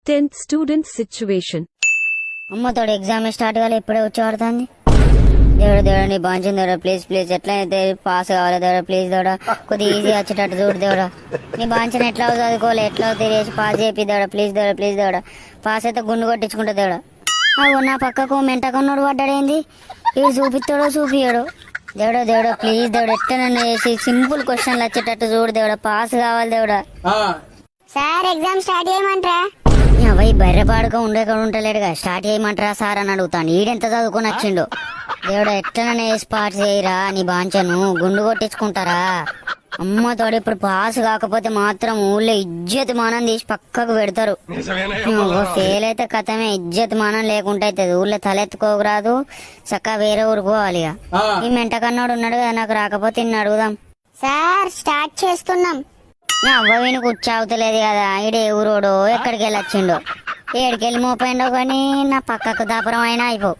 10th student situation. అమ్మ తోడు exam start కాలే ఇప్పుడే వచ్చి పడుతుంది. దేవుడు దేవుడు నీ బాంచింది దేవుడా, ప్లీజ్ ప్లీజ్ ఎట్లా అయితే పాస్ కావాలి దేవుడా, ప్లీజ్ దేవుడా కొద్దిగా ఈజీ వచ్చేటట్టు చూడు దేవుడా. నీ బాంచని ఎట్లా చదువుకోవాలి, ఎట్లా తిరిగేసి పాస్ చేపి దేవుడా, ప్లీజ్ దేవుడా, ప్లీజ్ దేవుడా. పాస్ అయితే గుండు కొట్టించుకుంటా దేవుడా. అవు నా పక్కకు మెంటకన్నోడు పడ్డాడేంది, వీడు చూపిస్తాడో చూపియాడు. దేవుడా దేవుడా ప్లీజ్ దేవుడా, ఎట్లా నన్ను వేసి సింపుల్ క్వశ్చన్లు వచ్చేటట్టు చూడు దేవుడా, పాస్ కావాలి దేవుడా. సార్ ఎగ్జామ్ స్టార్ట్ చేయమంటారా? అవై బర్రె పాడుగా ఉండేక్కడ ఉంటలేడుగా, స్టార్ట్ చేయమంటారా సార్ అని అడుగుతాను. ఈడెంత చదువుకొని వచ్చిండు దేవుడా, ఎట్లా వేసి పాస్ చేయరా నీ బాంచను, గుండు కొట్టించుకుంటారా. అమ్మ తోడు ఇప్పుడు పాస్ కాకపోతే మాత్రం ఊళ్ళో ఇజ్జత్ మానం తీసి పక్కకు పెడతారు. ఫెయిల్ అయితే కథమే, ఇజ్జత్ మానం లేకుండా అవుతుంది. ఊళ్ళో తలెత్తుకోరాదు, చక్కగా వేరే ఊరు పోవాలి. ఈ మెంటకన్నోడు ఉన్నాడు కదా, నాకు రాకపోతే ఇన్ని అడుగుదాం. సార్ స్టార్ట్ చేస్తున్నాం. అవ్వ వీని కూర్చోవుతలేదు కదా, ఈడే ఊరోడో ఎక్కడికి వెళ్ళొచ్చిండో, ఏడికెళ్ళి మోపోయిండో కానీ నా పక్కకు దాపరం అయినా అయిపో.